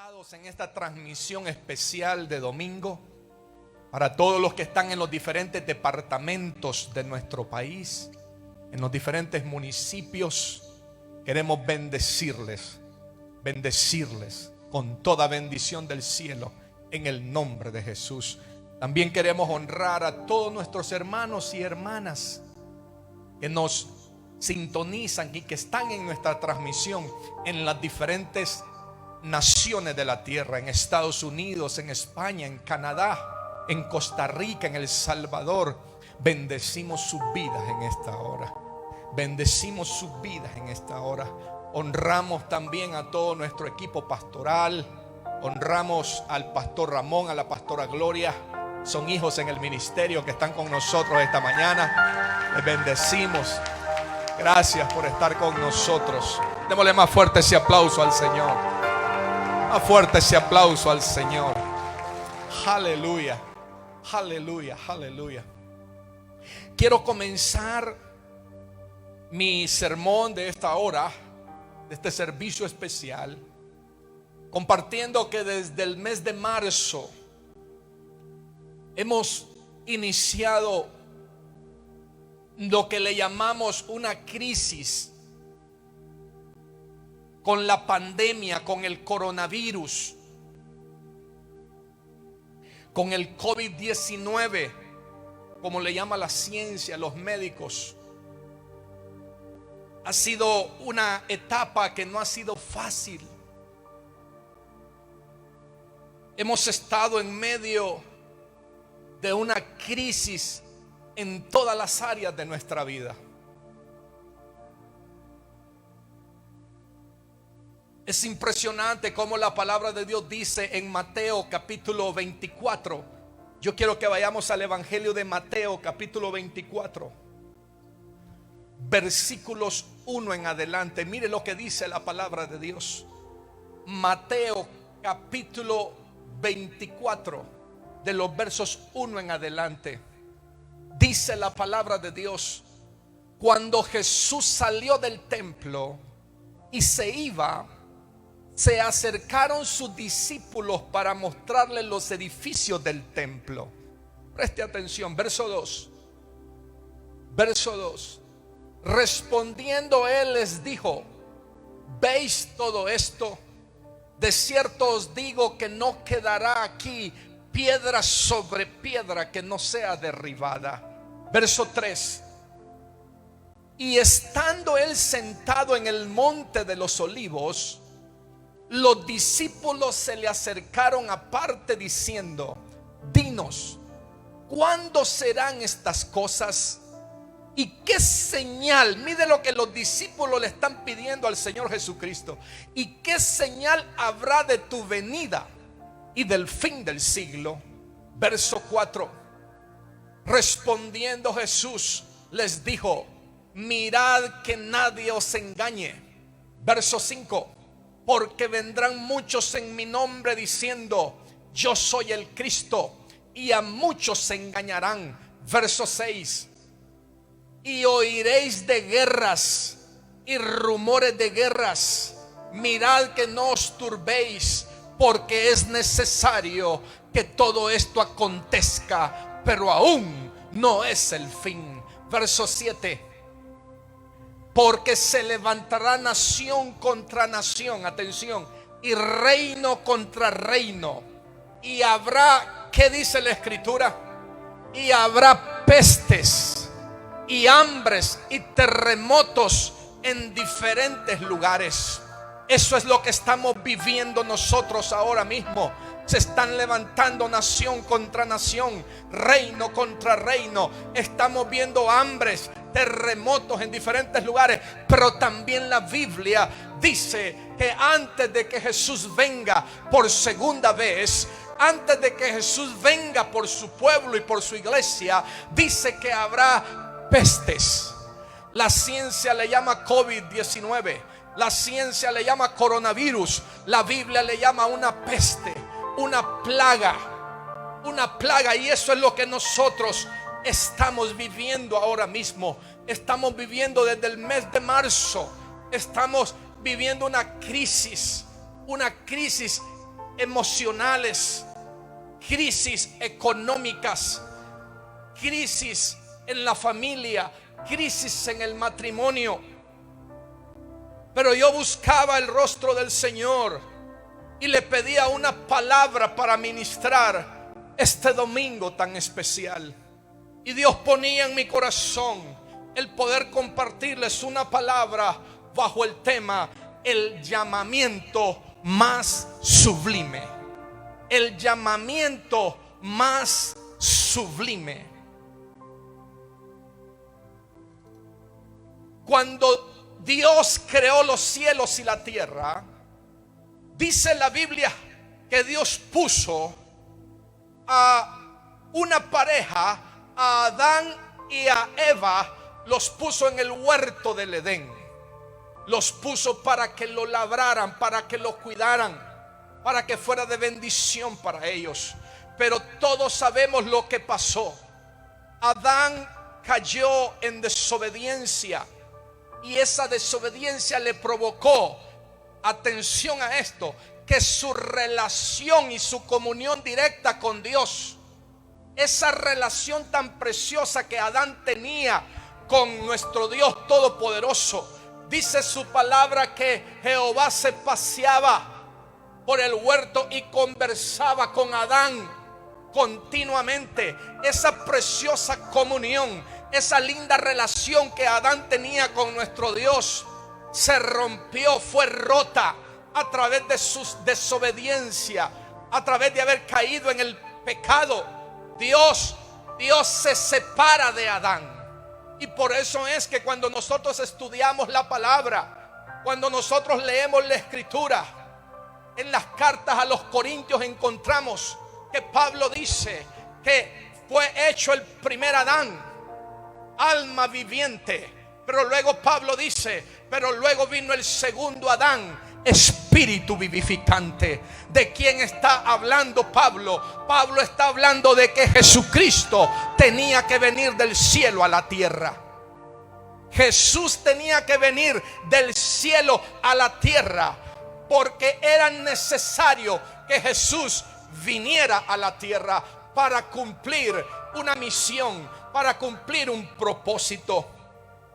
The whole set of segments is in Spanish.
conectados en esta transmisión especial de domingo. Para todos los que están en los diferentes departamentos de nuestro país, en los diferentes municipios, queremos bendecirles con toda bendición del cielo en el nombre de Jesús. También queremos honrar a todos nuestros hermanos y hermanas que nos sintonizan y que están en nuestra transmisión en las diferentes naciones de la tierra, en Estados Unidos, en España, en Canadá, en Costa Rica, en El Salvador. Bendecimos sus vidas en esta hora. Bendecimos sus vidas en esta hora. Honramos también a todo nuestro equipo pastoral. Honramos al pastor Ramón, a la pastora Gloria. Son hijos en el ministerio que están con nosotros esta mañana. Les bendecimos. Gracias por estar con nosotros. Démosle más fuerte ese aplauso al Señor. Más fuerte ese aplauso al Señor. Aleluya, aleluya, aleluya. Quiero comenzar mi sermón de esta hora, de este servicio especial, compartiendo que desde el mes de marzo hemos iniciado lo que le llamamos una crisis con la pandemia, con el coronavirus, con el COVID-19, como le llama la ciencia, los médicos. Ha sido una etapa que no ha sido fácil. Hemos estado en medio de una crisis en todas las áreas de nuestra vida. Es impresionante cómo la palabra de Dios dice en Mateo capítulo 24. Yo quiero que vayamos al Evangelio de Mateo capítulo 24, versículos 1 en adelante. Mire lo que dice la palabra de Dios. Mateo capítulo 24, de los versos 1 en adelante. Dice la palabra de Dios: cuando Jesús salió del templo y se iba, se acercaron sus discípulos para mostrarles los edificios del templo. Preste atención, verso 2. Verso 2. Respondiendo él les dijo: ¿veis todo esto? De cierto os digo que no quedará aquí piedra sobre piedra que no sea derribada. Verso 3. Y estando él sentado en el monte de los olivos, los discípulos se le acercaron aparte diciendo: dinos, ¿cuándo serán estas cosas? ¿Y qué señal? Mire lo que los discípulos le están pidiendo al Señor Jesucristo. ¿Y qué señal habrá de tu venida y del fin del siglo? Verso 4. Respondiendo Jesús les dijo: mirad que nadie os engañe. Verso 5. Porque vendrán muchos en mi nombre diciendo: yo soy el Cristo, y a muchos se engañarán. Verso 6. Y oiréis de guerras y rumores de guerras. Mirad que no os turbéis, porque es necesario que todo esto acontezca, pero aún no es el fin. Verso 7. Porque se levantará nación contra nación, atención, y reino contra reino. Y habrá, ¿qué dice la Escritura? Y habrá pestes y hambres y terremotos en diferentes lugares. Eso es lo que estamos viviendo nosotros ahora mismo. Se están levantando nación contra nación, reino contra reino. Estamos viendo hambres, terremotos en diferentes lugares. Pero también la Biblia dice que antes de que Jesús venga por segunda vez, antes de que Jesús venga por su pueblo y por su iglesia, dice que habrá pestes. La ciencia le llama COVID-19. La ciencia le llama coronavirus. La Biblia le llama una peste, una plaga. Una plaga. Y eso es lo que nosotros estamos viviendo ahora mismo. Estamos viviendo desde el mes de marzo. Estamos viviendo una crisis emocionales, crisis económicas, crisis en la familia, crisis en el matrimonio. Pero yo buscaba el rostro del Señor y le pedía una palabra para ministrar este domingo tan especial. Y Dios ponía en mi corazón el poder compartirles una palabra bajo el tema: el llamamiento más sublime. El llamamiento más sublime. Cuando Dios creó los cielos y la tierra, dice la Biblia que Dios puso a una pareja, a Adán y a Eva, los puso en el huerto del Edén. Los puso para que lo labraran, para que lo cuidaran, para que fuera de bendición para ellos. Pero todos sabemos lo que pasó. Adán cayó en desobediencia, y esa desobediencia le provocó, atención a esto, que su relación y su comunión directa con Dios, esa relación tan preciosa que Adán tenía con nuestro Dios Todopoderoso, dice su palabra que Jehová se paseaba por el huerto y conversaba con Adán continuamente. Esa preciosa comunión, esa linda relación que Adán tenía con nuestro Dios, se rompió, fue rota a través de su desobediencia, a través de haber caído en el pecado. Dios se separa de Adán. Y por eso es que cuando nosotros estudiamos la palabra, cuando nosotros leemos la escritura, en las cartas a los Corintios encontramos que Pablo dice que fue hecho el primer Adán, alma viviente. Pero luego Pablo dice, pero luego vino el segundo Adán, espíritu vivificante. ¿De quién está hablando Pablo? Pablo está hablando de que Jesucristo tenía que venir del cielo a la tierra. Jesús tenía que venir del cielo a la tierra, porque era necesario que Jesús viniera a la tierra para cumplir una misión, para cumplir un propósito.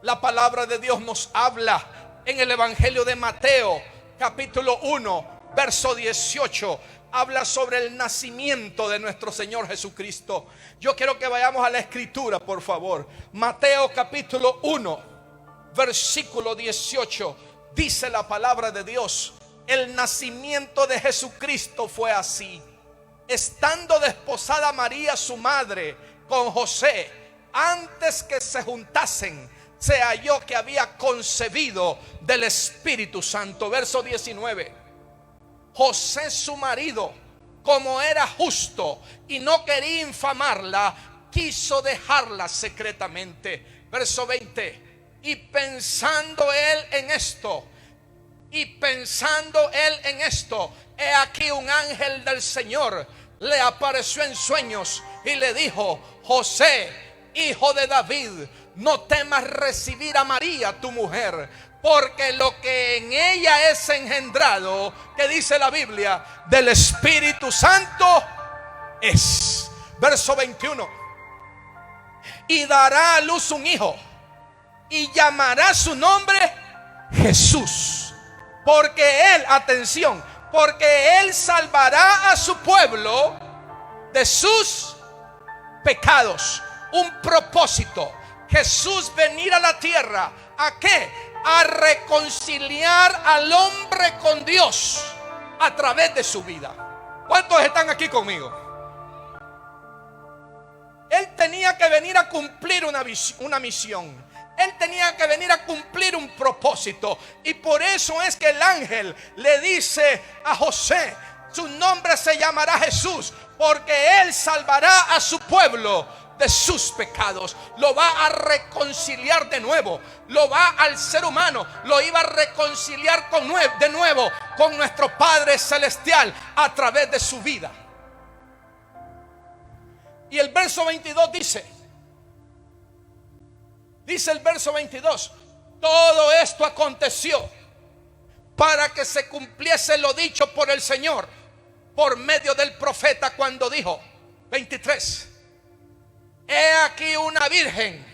La palabra de Dios nos habla en el Evangelio de Mateo, capítulo 1, verso 18. Habla sobre el nacimiento de nuestro Señor Jesucristo. Yo quiero que vayamos a la escritura, por favor. Mateo capítulo 1, versículo 18. Dice la palabra de Dios: el nacimiento de Jesucristo fue así. Estando desposada María su madre con José, antes que se juntasen, se halló que había concebido del Espíritu Santo. Verso 19. José su marido, como era justo y no quería infamarla, quiso dejarla secretamente. Verso 20. Y pensando él en esto, he aquí un ángel del Señor le apareció en sueños y le dijo: José, hijo de David, no temas recibir a María tu mujer, porque lo que en ella es engendrado, que dice la Biblia, del Espíritu Santo es. Verso 21. Y dará a luz un hijo, y llamará su nombre Jesús, porque él, atención, porque él salvará a su pueblo de sus pecados. Un propósito: Jesús venir a la tierra. ¿A qué? A reconciliar al hombre con Dios a través de su vida. ¿Cuántos están aquí conmigo? Él tenía que venir a cumplir una misión. Él tenía que venir a cumplir un propósito. Y por eso es que el ángel le dice a José: su nombre se llamará Jesús, porque él salvará a su pueblo de sus pecados. Lo va a reconciliar de nuevo. Lo va al ser humano, lo iba a reconciliar de nuevo con nuestro Padre Celestial a través de su vida. Y el verso 22 dice el verso 22: todo esto aconteció para que se cumpliese lo dicho por el Señor, por medio del profeta cuando dijo, 23, he aquí una virgen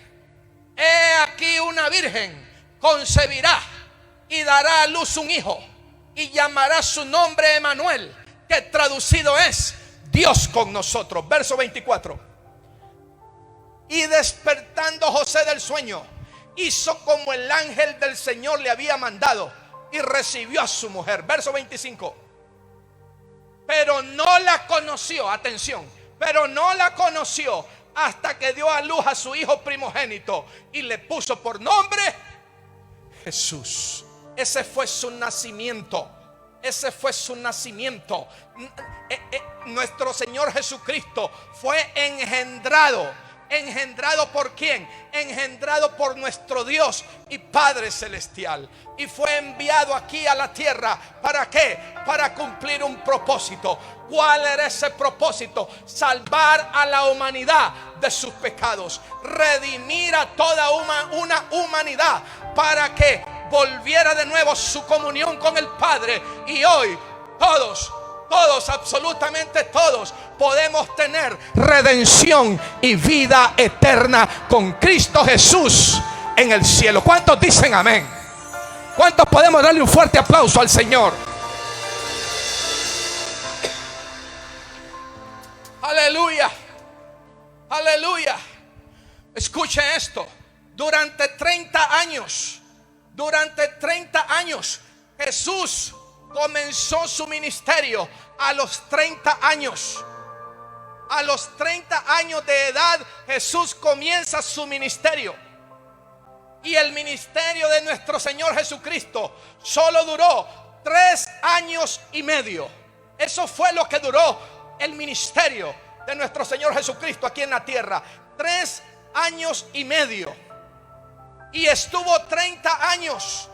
concebirá y dará a luz un hijo y llamará su nombre Emanuel, que traducido es Dios con nosotros. Verso 24. Y despertando José del sueño, hizo como el ángel del Señor le había mandado y recibió a su mujer. Verso 25. Pero no la conoció, atención, pero no la conoció hasta que dio a luz a su hijo primogénito y le puso por nombre Jesús. Ese fue su nacimiento. Ese fue su nacimiento. Nuestro Señor Jesucristo fue engendrado. ¿Engendrado por quién? Engendrado por nuestro Dios y Padre Celestial. Y fue enviado aquí a la tierra. ¿Para qué? Para cumplir un propósito. ¿Cuál era ese propósito? Salvar a la humanidad de sus pecados. Redimir a toda una humanidad para que volviera de nuevo su comunión con el Padre. Y hoy todos, absolutamente todos, podemos tener redención y vida eterna con Cristo Jesús en el cielo. ¿Cuántos dicen amén? ¿Cuántos podemos darle un fuerte aplauso al Señor? Aleluya, aleluya. Escuche esto. Durante 30 años Jesús comenzó su ministerio a los 30 años. A los 30 años de edad Jesús comienza su ministerio. Y el ministerio de nuestro Señor Jesucristo solo duró 3 años y medio. Eso fue lo que duró el ministerio de nuestro Señor Jesucristo aquí en la tierra. 3 años y medio. Y estuvo 30 años.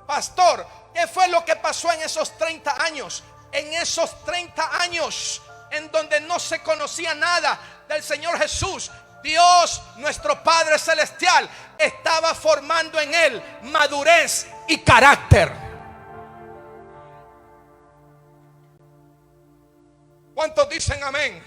Pastor, ¿qué fue lo que pasó en esos 30 años? En esos 30 años en donde no se conocía nada del Señor Jesús, Dios, nuestro Padre Celestial, estaba formando en él madurez y carácter. ¿Cuántos dicen amén?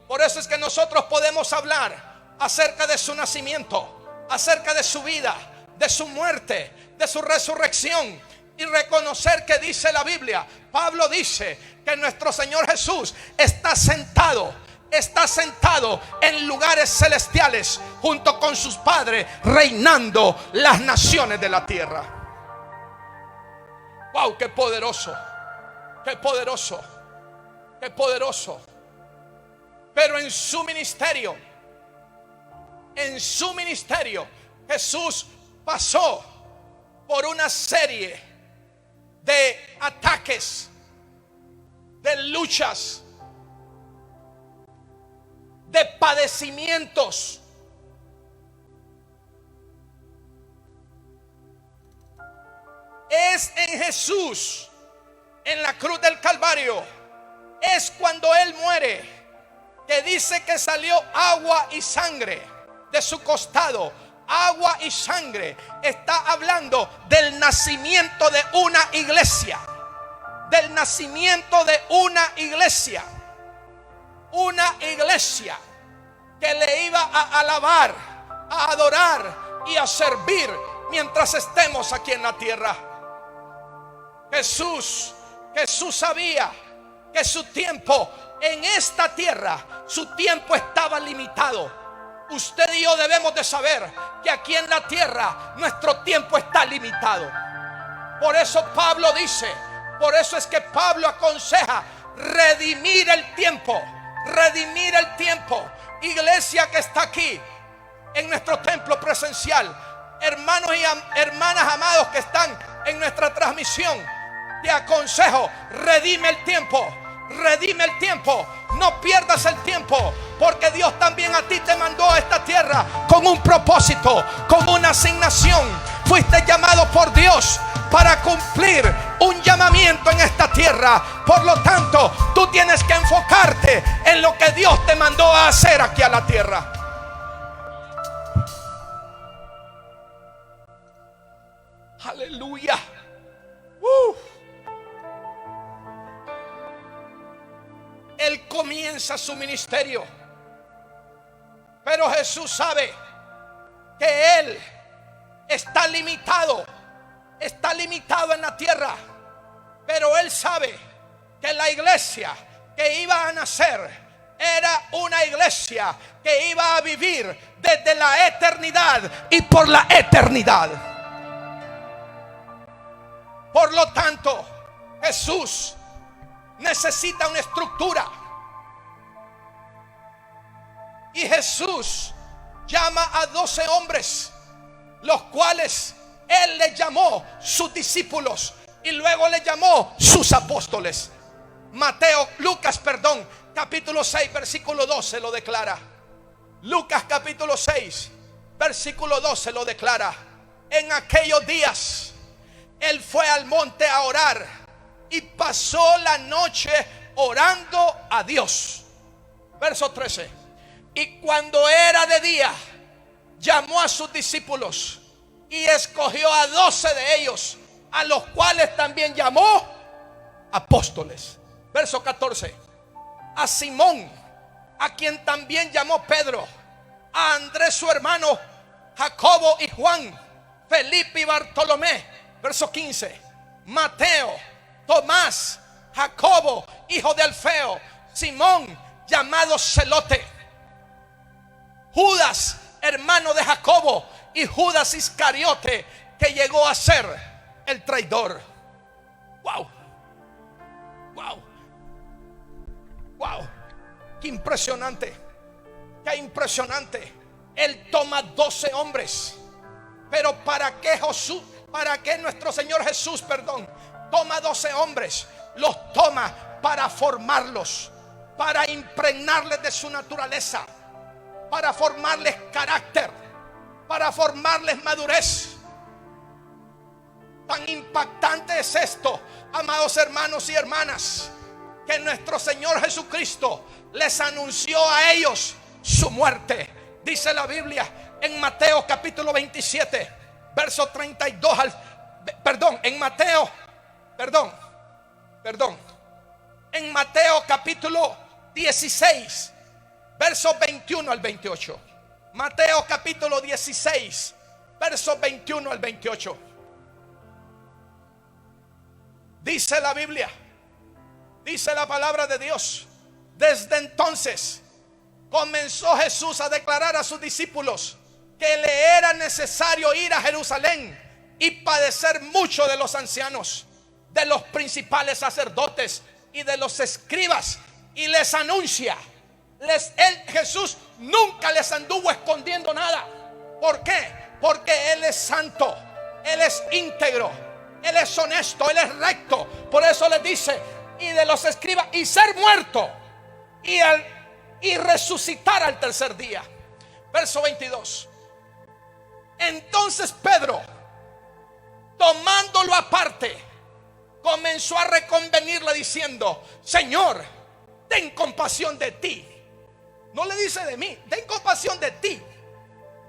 Por eso es que nosotros podemos hablar acerca de su nacimiento, acerca de su vida, de su muerte, de su resurrección, y reconocer que dice la Biblia, Pablo dice que nuestro Señor Jesús está sentado en lugares celestiales junto con sus padres, reinando las naciones de la tierra. Wow, qué poderoso, qué poderoso, qué poderoso. Pero en su ministerio Jesús pasó por una serie de ataques, de luchas, de padecimientos. Es en Jesús, en la cruz del Calvario, es cuando Él muere, que dice que salió agua y sangre de su costado. Agua y sangre. Está hablando del nacimiento de una iglesia. Del nacimiento de una iglesia. Una iglesia que le iba a alabar, a adorar y a servir mientras estemos aquí en la tierra. Jesús sabía que su tiempo en esta tierra, su tiempo estaba limitado. Usted y yo debemos de saber que aquí en la tierra nuestro tiempo está limitado. Por eso Pablo dice, por eso es que Pablo aconseja redimir el tiempo. Redimir el tiempo. Iglesia que está aquí en nuestro templo presencial, hermanos y hermanas amados que están en nuestra transmisión, te aconsejo, redime el tiempo. Redime el tiempo. No pierdas el tiempo, porque Dios también a ti te mandó a esta tierra con un propósito, con una asignación. Fuiste llamado por Dios para cumplir un llamamiento en esta tierra. Por lo tanto, tú tienes que enfocarte en lo que Dios te mandó a hacer aquí a la tierra. Aleluya. Él comienza su ministerio. Pero Jesús sabe que Él está limitado en la tierra. Pero Él sabe que la iglesia que iba a nacer era una iglesia que iba a vivir desde la eternidad y por la eternidad. Por lo tanto, Jesús necesita una estructura. Y Jesús llama a 12 hombres, los cuales Él les llamó sus discípulos y luego les llamó sus apóstoles. Lucas, capítulo 6, versículo 12 lo declara. Lucas capítulo 6, versículo 12 lo declara. En aquellos días Él fue al monte a orar y pasó la noche orando a Dios. Verso 13. Y cuando era de día, llamó a sus discípulos y escogió a 12 de ellos, a los cuales también llamó apóstoles. Verso 14. A Simón, a quien también llamó Pedro, a Andrés su hermano, Jacobo y Juan, Felipe y Bartolomé. Verso 15. Mateo, Tomás, Jacobo, hijo de Alfeo, Simón, llamado Celote, Judas, hermano de Jacobo, y Judas Iscariote, que llegó a ser el traidor. Wow, wow, wow. Qué impresionante, qué impresionante. Él toma 12 hombres. Pero ¿para qué Jesús? ¿Para qué nuestro Señor Jesús, toma 12 hombres? Los toma para formarlos, para impregnarles de su naturaleza, para formarles carácter, para formarles madurez. Tan impactante es esto, amados hermanos y hermanas, que nuestro Señor Jesucristo les anunció a ellos su muerte. Dice la Biblia en Mateo capítulo 27, verso 32 en Mateo capítulo 16, versos 21 al 28. Mateo capítulo 16, versos 21 al 28. Dice la Biblia, dice la palabra de Dios: desde entonces comenzó Jesús a declarar a sus discípulos que le era necesario ir a Jerusalén y padecer mucho de los ancianos, de los principales sacerdotes y de los escribas, y les anuncia. Jesús nunca les anduvo escondiendo nada. ¿Por qué? Porque Él es santo, Él es íntegro, Él es honesto, Él es recto. Por eso les dice: y de los escribas, y ser muerto, y resucitar al tercer día. Verso 22. Entonces Pedro, tomándolo aparte, comenzó a reconvenirle diciendo: Señor, ten compasión de ti. No le dice de mí, ten compasión de ti.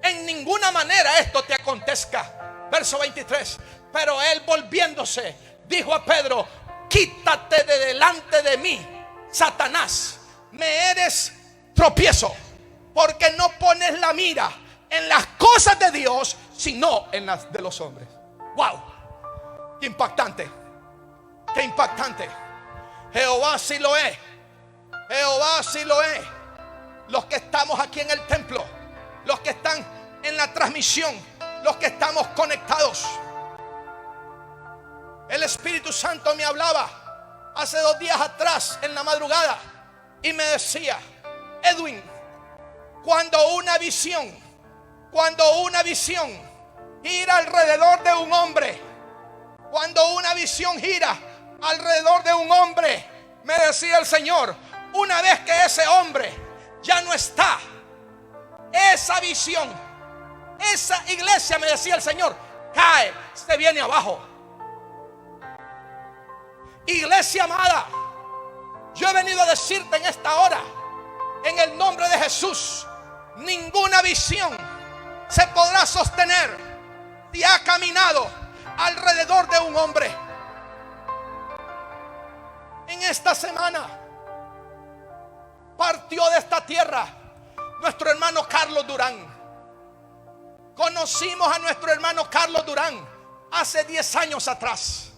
En ninguna manera esto te acontezca. Verso 23. Pero él, volviéndose, dijo a Pedro: quítate de delante de mí, Satanás. Me eres tropiezo, porque no pones la mira en las cosas de Dios, sino en las de los hombres. Wow, qué impactante, qué impactante. Jehová sí lo es, Jehová sí lo es. Los que estamos aquí en el templo, los que están en la transmisión, los que estamos conectados. El Espíritu Santo me hablaba hace 2 días atrás en la madrugada y me decía: Edwin, cuando una visión gira alrededor de un hombre, cuando una visión gira alrededor de un hombre, me decía el Señor, una vez que ese hombre ya no está, esa visión, esa iglesia, me decía el Señor, cae, se viene abajo. Iglesia amada, yo he venido a decirte en esta hora, en el nombre de Jesús, ninguna visión se podrá sostener si ha caminado alrededor de un hombre. En esta semana partió de esta tierra nuestro hermano Carlos Durán. Conocimos a nuestro hermano Carlos Durán hace 10 años atrás.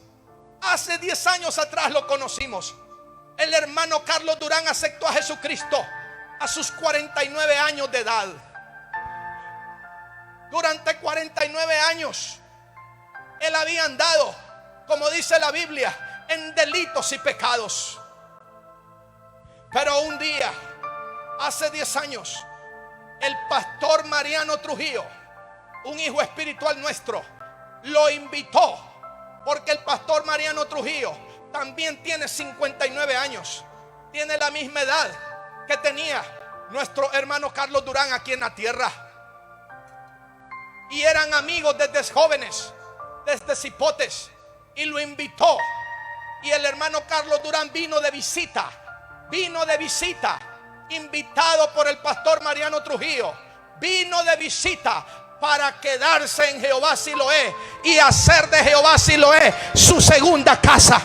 Hace 10 años atrás lo conocimos. El hermano Carlos Durán aceptó a Jesucristo a sus 49 años de edad. Durante 49 años él había andado, como dice la Biblia, en delitos y pecados. Pero un día, hace 10 años, el pastor Mariano Trujillo, un hijo espiritual nuestro, lo invitó, porque el pastor Mariano Trujillo también tiene 59 años, tiene la misma edad que tenía nuestro hermano Carlos Durán aquí en la tierra, y eran amigos desde jóvenes, desde cipotes, y lo invitó. Y el hermano Carlos Durán vino de visita, invitado por el pastor Mariano Trujillo, vino de visita para quedarse en Jehová Siloé y hacer de Jehová Siloé su segunda casa.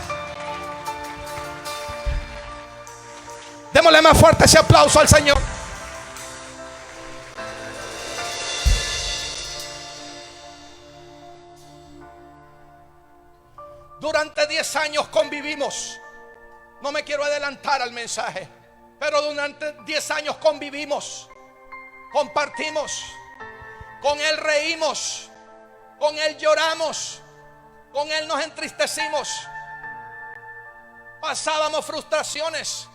Démosle más fuerte ese aplauso al Señor. Durante 10 años convivimos. No me quiero adelantar al mensaje, pero durante 10 años convivimos, compartimos. Con él reímos, con él lloramos, con él nos entristecimos. Pasábamos frustraciones,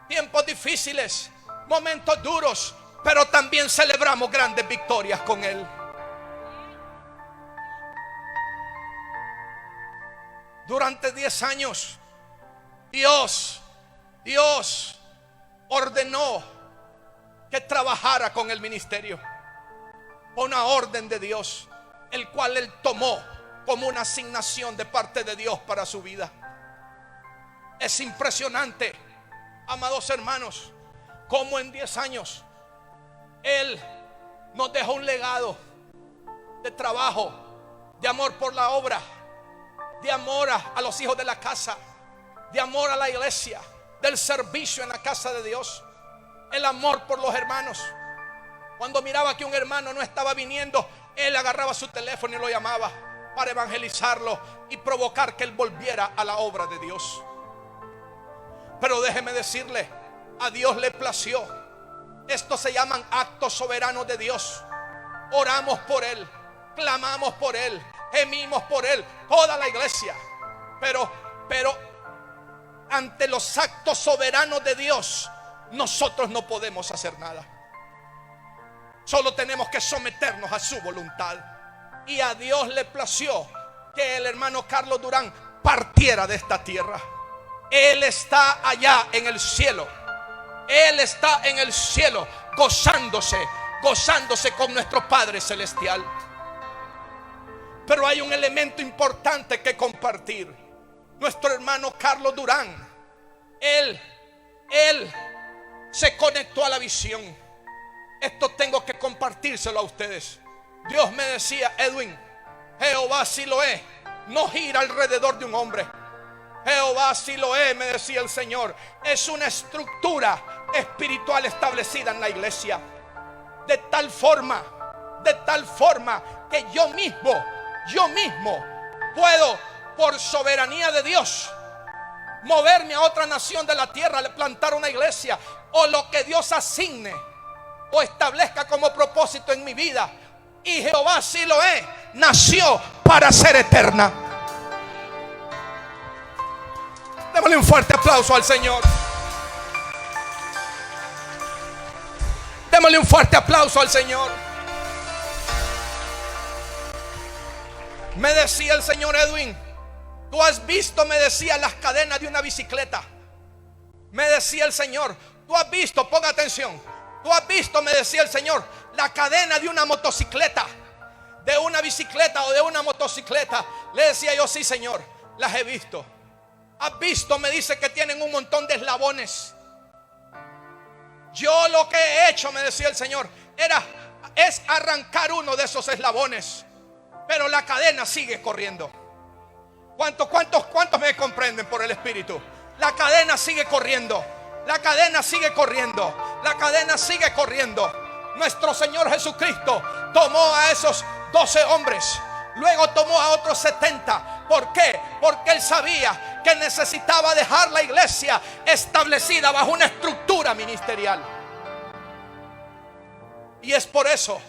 tiempos difíciles, momentos duros, pero también celebramos grandes victorias con él. Durante 10 años Dios ordenó que trabajara con el ministerio. Una orden de Dios, el cual él tomó como una asignación de parte de Dios para su vida. Es impresionante, amados hermanos, cómo en 10 años él nos dejó un legado de trabajo, de amor por la obra, de amor a los hijos de la casa, de amor a la iglesia, del servicio en la casa de Dios, el amor por los hermanos. Cuando miraba que un hermano no estaba viniendo, él agarraba su teléfono y lo llamaba para evangelizarlo y provocar que él volviera a la obra de Dios. Pero déjeme decirle, a Dios le plació. Estos se llaman actos soberanos de Dios. Oramos por él, clamamos por él, gemimos por él, toda la iglesia. Pero ante los actos soberanos de Dios, nosotros no podemos hacer nada. Solo tenemos que someternos a su voluntad. Y a Dios le plació que el hermano Carlos Durán partiera de esta tierra. Él está allá en el cielo. Él está en el cielo gozándose con nuestro Padre Celestial. Pero hay un elemento importante que compartir. Nuestro hermano Carlos Durán, él se conectó a la visión. Esto tengo que compartírselo a ustedes. Dios me decía: Edwin, Jehová Siloé no gira alrededor de un hombre. Jehová Siloé, me decía el Señor, es una estructura espiritual establecida en la iglesia. De tal forma que yo mismo puedo, por soberanía de Dios, moverme a otra nación de la tierra, plantar una iglesia, o lo que Dios asigne o establezca como propósito en mi vida. Y Jehová Siloé nació para ser eterna. Démosle un fuerte aplauso al Señor. Démosle un fuerte aplauso al Señor. Me decía el Señor: Edwin, tú has visto, me decía, las cadenas de una bicicleta. Me decía el Señor, tú has visto, ponga atención, tú has visto, me decía el Señor, la cadena de una motocicleta, de una bicicleta o de una motocicleta. Le decía yo: sí, Señor, las he visto. Has visto, me dice, que tienen un montón de eslabones. Yo lo que he hecho, me decía el Señor, es arrancar uno de esos eslabones, pero la cadena sigue corriendo. ¿Cuántos me comprenden por el Espíritu? La cadena sigue corriendo. La cadena sigue corriendo. La cadena sigue corriendo. Nuestro Señor Jesucristo tomó a esos 12 hombres. Luego tomó a otros 70. ¿Por qué? Porque Él sabía que necesitaba dejar la iglesia establecida bajo una estructura ministerial. Y es por eso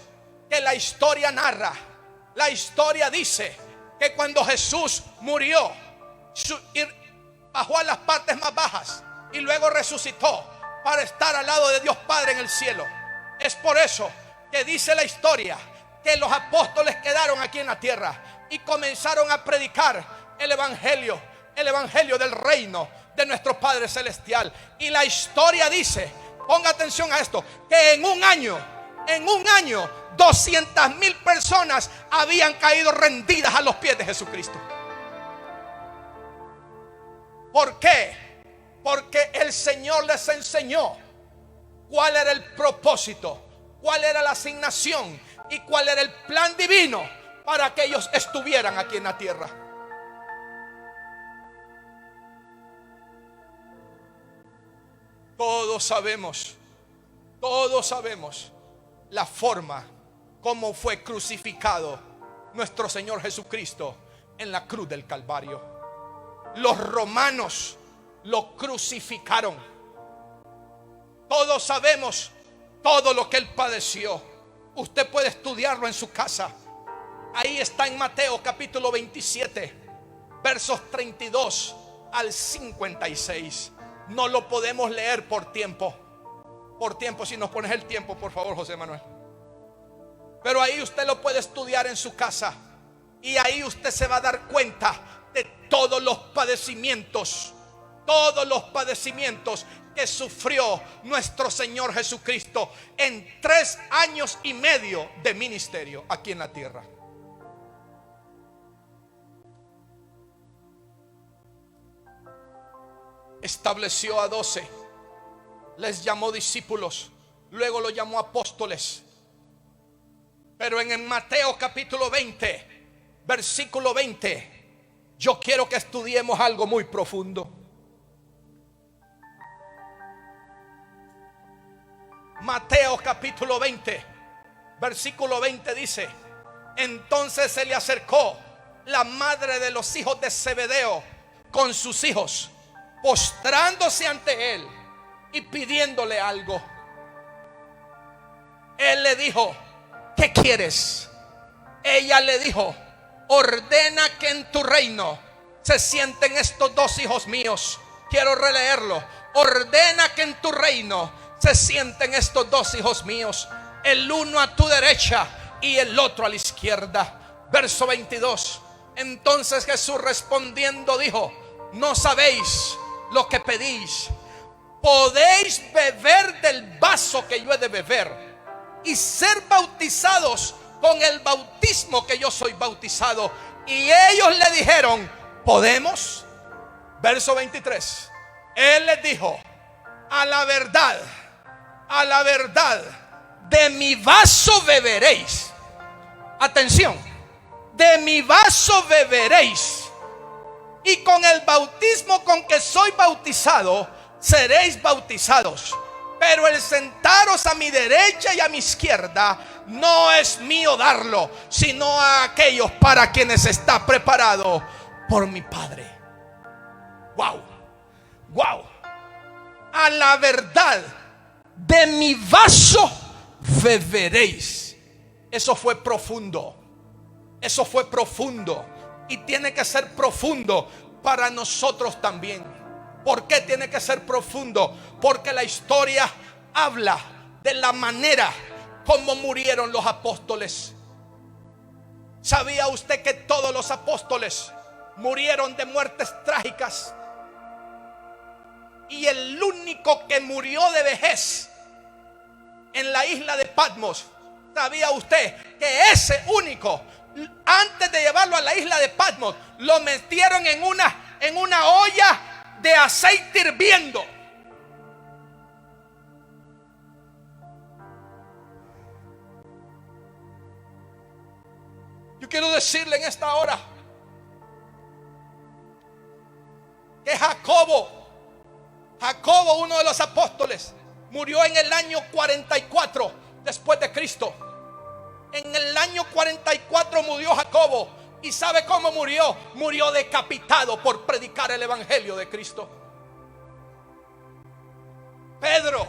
que la historia narra, la historia dice que cuando Jesús murió, bajó a las partes más bajas y luego resucitó para estar al lado de Dios Padre en el cielo. Es por eso que dice la historia que los apóstoles quedaron aquí en la tierra y comenzaron a predicar el evangelio del reino de nuestro Padre Celestial. Y la historia dice, ponga atención a esto, que en un año 200,000 personas habían caído rendidas a los pies de Jesucristo. ¿Por qué? Porque el Señor les enseñó cuál era el propósito, cuál era la asignación y cuál era el plan divino para que ellos estuvieran aquí en la tierra. Todos sabemos la forma como fue crucificado nuestro Señor Jesucristo en la cruz del Calvario. Los romanos lo crucificaron. Todos sabemos todo lo que Él padeció. Usted puede estudiarlo en su casa. Ahí está en Mateo capítulo 27, versos 32 al 56. No lo podemos leer por tiempo. Si nos pones el tiempo, por favor, José Manuel. Pero ahí usted lo puede estudiar en su casa. Y ahí usted se va a dar cuenta de todos los padecimientos que sufrió nuestro Señor Jesucristo en 3 años y medio de ministerio aquí en la tierra. Estableció a 12, les llamó discípulos, luego lo llamó apóstoles. Pero en el Mateo capítulo 20, versículo 20, yo quiero que estudiemos algo muy profundo. Mateo capítulo 20, versículo 20 dice: entonces se le acercó la madre de los hijos de Zebedeo con sus hijos, postrándose ante él y pidiéndole algo. Él le dijo: ¿qué quieres? Ella le dijo: ordena que en tu reino se sienten estos 2 hijos míos. Quiero releerlo. Ordena que en tu reino se sienten estos 2 hijos míos, el uno a tu derecha y el otro a la izquierda. Verso 22. Entonces Jesús respondiendo dijo: no sabéis lo que pedís. ¿Podéis beber del vaso que yo he de beber y ser bautizados con el bautismo que yo soy bautizado? Y ellos le dijeron: ¿podemos? Verso 23. Él les dijo: a la verdad, de mi vaso beberéis. Atención, de mi vaso beberéis, y con el bautismo con que soy bautizado seréis bautizados. Pero el sentaros a mi derecha y a mi izquierda no es mío darlo, sino a aquellos para quienes está preparado por mi Padre. Wow. A la verdad, de mi vaso beberéis. Eso fue profundo. Y tiene que ser profundo para nosotros también. ¿Por qué tiene que ser profundo? Porque la historia habla de la manera como murieron los apóstoles. ¿Sabía usted que todos los apóstoles murieron de muertes trágicas? Y el único que murió de vejez en la isla de Patmos, ¿sabía usted que ese único, antes de llevarlo a la isla de Patmos, lo metieron en una olla de aceite hirviendo? Yo quiero decirle en esta hora que Jacobo Jacobo, uno de los apóstoles, murió en el año 44 después de Cristo. En el año 44 murió Jacobo. ¿Y sabe cómo murió? Murió decapitado por predicar el evangelio de Cristo. Pedro,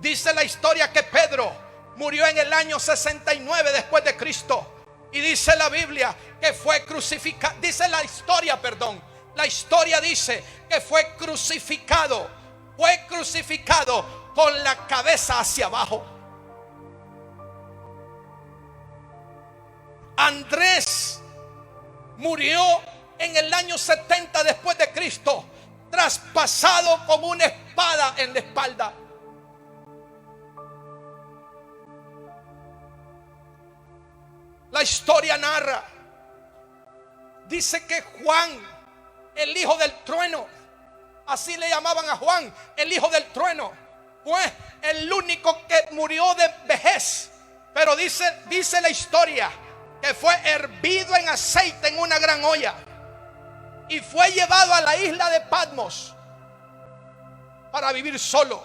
dice la historia que Pedro murió en el año 69 después de Cristo. Y dice la Biblia que fue crucificado. Dice la historia, perdón. La historia dice que fue crucificado. Fue crucificado con la cabeza hacia abajo. Andrés murió en el año 70 después de Cristo, traspasado con una espada en la espalda. La historia narra, dice que Juan, el hijo del trueno, así le llamaban a Juan, el hijo del trueno, fue el único que murió de vejez. Pero dice la historia que fue hervido en aceite en una gran olla y fue llevado a la isla de Patmos para vivir solo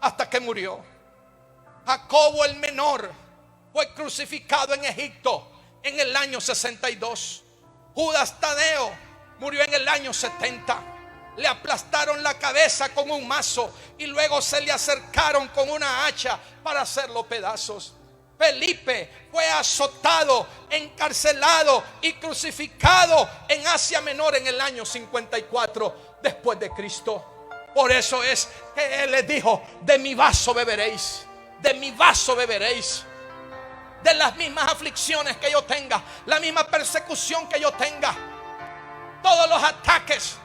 hasta que murió. Jacobo el menor fue crucificado en Egipto en el año 62. Judas Tadeo murió en el año 70. Le aplastaron la cabeza con un mazo y luego se le acercaron con una hacha para hacerlo pedazos. Felipe fue azotado, encarcelado y crucificado en Asia Menor en el año 54 después de Cristo. Por eso es que Él les dijo: de mi vaso beberéis, de mi vaso beberéis. De las mismas aflicciones que yo tenga, la misma persecución que yo tenga, todos los ataques,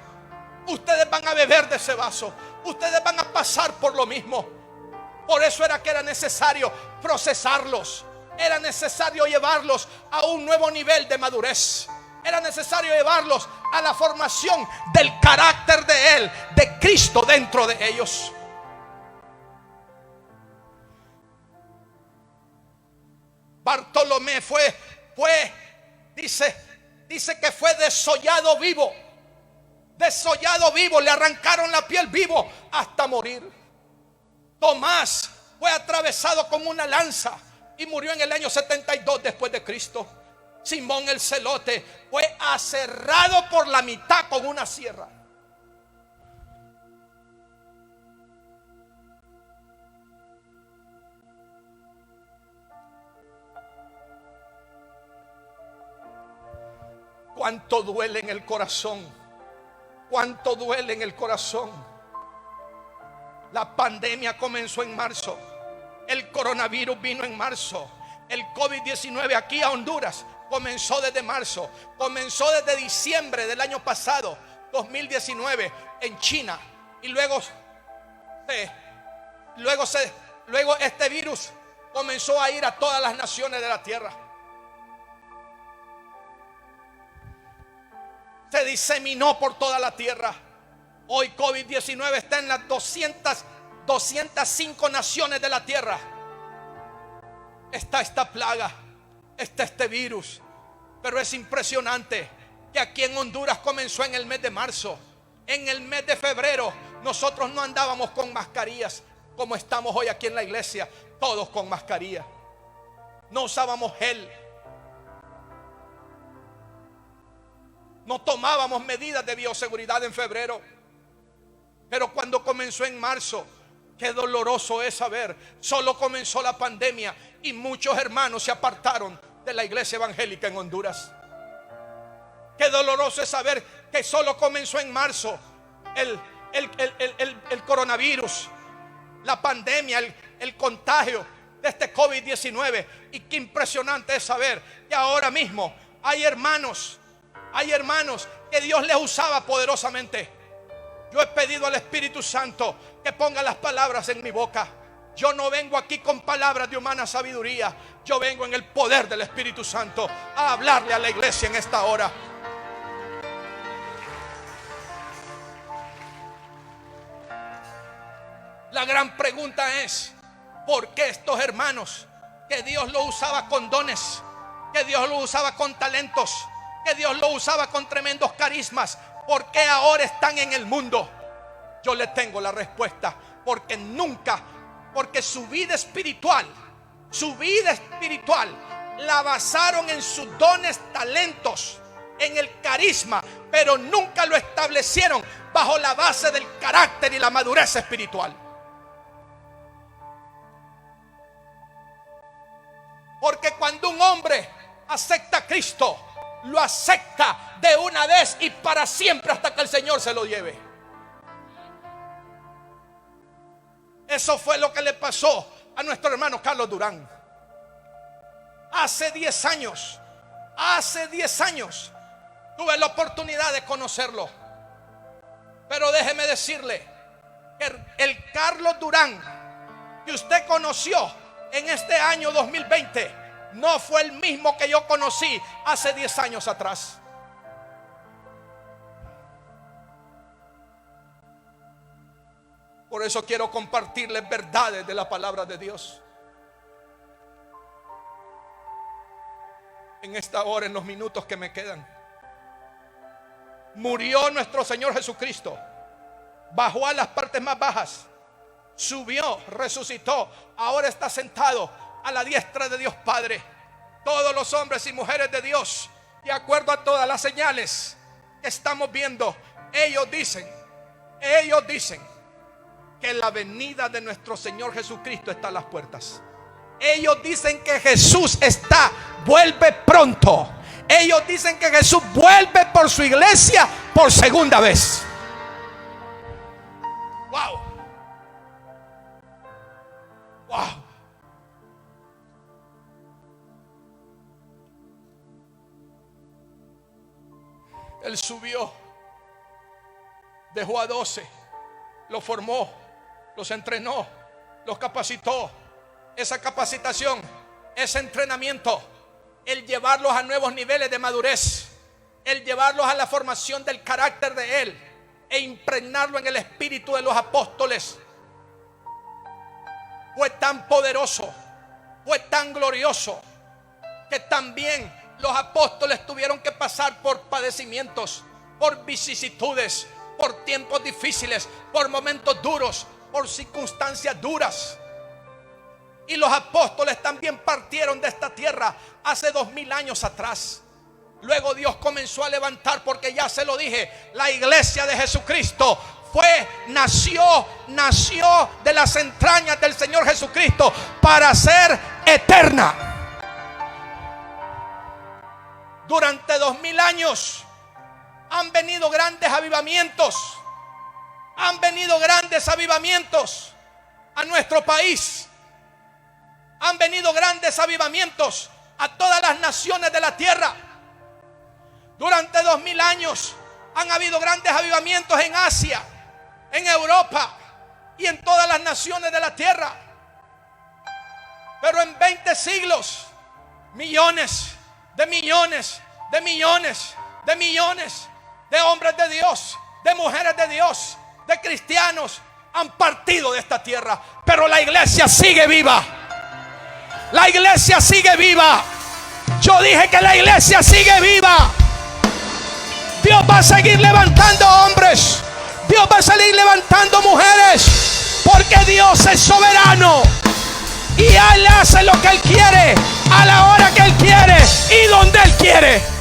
ustedes van a beber de ese vaso. Ustedes van a pasar por lo mismo. Por eso era que era necesario procesarlos. Era necesario llevarlos a un nuevo nivel de madurez. Era necesario llevarlos a la formación del carácter de Él, de Cristo dentro de ellos. Bartolomé dice que fue desollado vivo. Desollado vivo, le arrancaron la piel vivo hasta morir. Tomás fue atravesado con una lanza y murió en el año 72 después de Cristo. Simón el celote fue aserrado por la mitad con una sierra. Cuánto duele en el corazón. Cuánto duele en el corazón. La pandemia comenzó en marzo. El coronavirus vino en marzo. El COVID-19 aquí a Honduras comenzó desde marzo. Comenzó desde diciembre del año pasado, 2019, en China. Y luego este virus comenzó a ir a todas las naciones de la tierra. Se diseminó por toda la tierra. Hoy COVID-19 está en las 205 naciones de la tierra. Está esta plaga, está este virus. Pero es impresionante que aquí en Honduras comenzó en el mes de marzo. En el mes de febrero nosotros no andábamos con mascarillas como estamos hoy aquí en la iglesia, todos con mascarilla. No usábamos gel. No tomábamos medidas de bioseguridad en febrero. Pero cuando comenzó en marzo, qué doloroso es saber, solo comenzó la pandemia y muchos hermanos se apartaron de la iglesia evangélica en Honduras. Qué doloroso es saber que solo comenzó en marzo el coronavirus, la pandemia, el contagio de este COVID-19. Y qué impresionante es saber que ahora mismo hay hermanos que Dios les usaba poderosamente. Yo he pedido al Espíritu Santo que ponga las palabras en mi boca. Yo no vengo aquí con palabras de humana sabiduría. Yo vengo en el poder del Espíritu Santo a hablarle a la iglesia en esta hora. La gran pregunta es: ¿por qué estos hermanos que Dios los usaba con dones, que Dios los usaba con talentos, que Dios los usaba con tremendos carismas, por qué ahora están en el mundo? Yo le tengo la respuesta, porque su vida espiritual la basaron en sus dones, talentos, en el carisma, pero nunca lo establecieron bajo la base del carácter y la madurez espiritual. Porque cuando un hombre acepta a Cristo, lo acepta de una vez y para siempre hasta que el Señor se lo lleve. Eso fue lo que le pasó a nuestro hermano Carlos Durán. Hace 10 años tuve la oportunidad de conocerlo. Pero déjeme decirle que el Carlos Durán que usted conoció en este año 2020 no fue el mismo que yo conocí hace 10 años atrás. Por eso quiero compartirles verdades de la palabra de Dios. En esta hora, en los minutos que me quedan, murió nuestro Señor Jesucristo, bajó a las partes más bajas, subió, resucitó, ahora está sentado a la diestra de Dios Padre. Todos los hombres y mujeres de Dios, de acuerdo a todas las señales que estamos viendo, ellos dicen que la venida de nuestro Señor Jesucristo está a las puertas. Ellos dicen que Jesús vuelve pronto. Ellos dicen que Jesús vuelve por su iglesia por segunda vez. Wow. Wow. Él subió, dejó a 12, los formó, los entrenó, los capacitó. Esa capacitación, ese entrenamiento, el llevarlos a nuevos niveles de madurez, el llevarlos a la formación del carácter de Él e impregnarlo en el espíritu de los apóstoles, fue tan poderoso, fue tan glorioso, que también los apóstoles tuvieron que pasar por padecimientos, por vicisitudes, por tiempos difíciles, por momentos duros, por circunstancias duras. Y los apóstoles también partieron de esta tierra hace 2000 años atrás. Luego Dios comenzó a levantar, porque ya se lo dije, la iglesia de Jesucristo nació de las entrañas del Señor Jesucristo para ser eterna. Durante 2000 años han venido grandes avivamientos. Han venido grandes avivamientos a nuestro país. Han venido grandes avivamientos a todas las naciones de la tierra. Durante 2000 años han habido grandes avivamientos en Asia, en Europa y en todas las naciones de la tierra. Pero en 20 siglos, millones de millones de millones de millones de hombres de Dios, de mujeres de Dios, de cristianos han partido de esta tierra. Pero la iglesia sigue viva. La iglesia sigue viva. Yo dije que la iglesia sigue viva. Dios va a seguir levantando hombres. Dios va a seguir levantando mujeres. Porque Dios es soberano. Y Él hace lo que Él quiere, a la hora que Él quiere y donde Él quiere.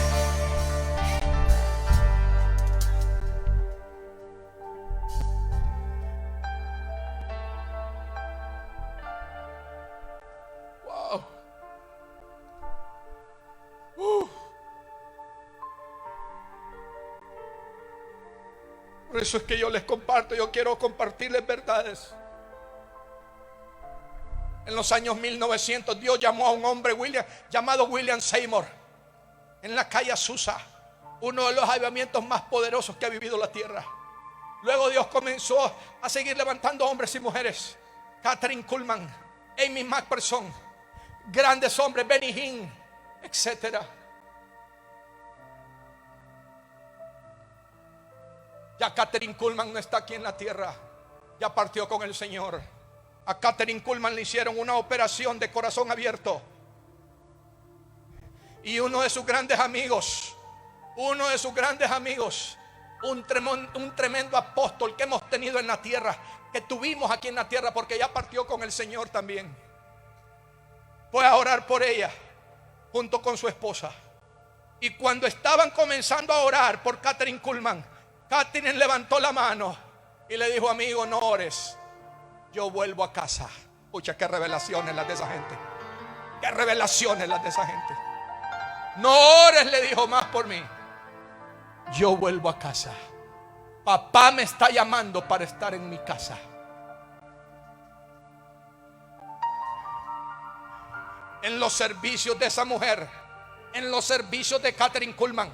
Por eso es que yo les comparto, yo quiero compartirles verdades. En los años 1900 Dios llamó a un hombre llamado William Seymour en la calle Azusa, uno de los avivamientos más poderosos que ha vivido la tierra. Luego Dios comenzó a seguir levantando hombres y mujeres. Kathryn Kuhlman, Amy McPherson, grandes hombres, Benny Hinn, etcétera. Ya Kathryn Kuhlman no está aquí en la tierra, ya partió con el Señor. A Kathryn Kuhlman le hicieron una operación de corazón abierto. Y uno de sus grandes amigos, un tremendo apóstol que hemos tenido en la tierra, que tuvimos aquí en la tierra, porque ya partió con el Señor también. Fue a orar por ella junto con su esposa. Y cuando estaban comenzando a orar por Kathryn Kuhlman, Kathryn levantó la mano y le dijo: amigo, no ores, yo vuelvo a casa. Pucha, qué revelaciones las de esa gente. Qué revelaciones las de esa gente. No ores, le dijo, más por mí. Yo vuelvo a casa. Papá me está llamando para estar en mi casa. En los servicios de esa mujer, en los servicios de Kathryn Kuhlman,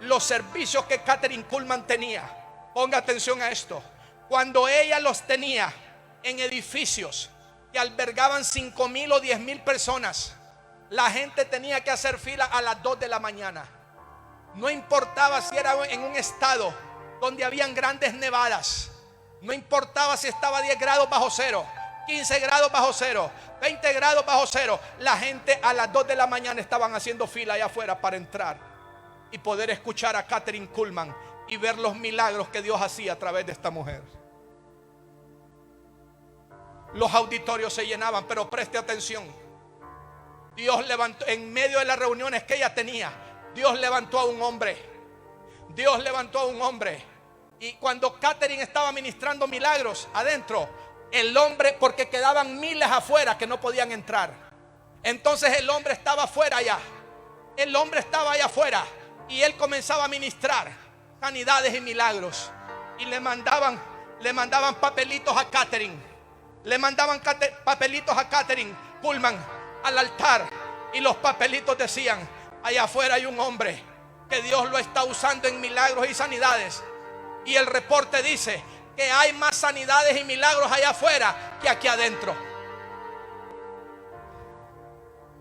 los servicios que Kathryn Kuhlman tenía, ponga atención a esto, cuando ella los tenía en edificios que albergaban 5,000 o 10,000 personas, la gente tenía que hacer fila a las 2 de la mañana. No importaba si era en un estado donde habían grandes nevadas, no importaba si estaba 10 grados bajo cero, 15 grados bajo cero, 20 grados bajo cero, la gente a las 2 de la mañana estaban haciendo fila allá afuera para entrar y poder escuchar a Kathryn Kuhlman y ver los milagros que Dios hacía a través de esta mujer. Los auditorios se llenaban, pero preste atención. Dios levantó, en medio de las reuniones que ella tenía, Dios levantó a un hombre. Dios levantó a un hombre. Y cuando Kathryn estaba ministrando milagros adentro, el hombre, porque quedaban miles afuera que no podían entrar, entonces el hombre estaba afuera allá. El hombre estaba allá afuera y él comenzaba a ministrar sanidades y milagros. Y le mandaban papelitos a Kathryn. Le mandaban papelitos a Kathryn Kuhlman al altar. Y los papelitos decían: allá afuera hay un hombre que Dios lo está usando en milagros y sanidades. Y el reporte dice que hay más sanidades y milagros allá afuera que aquí adentro.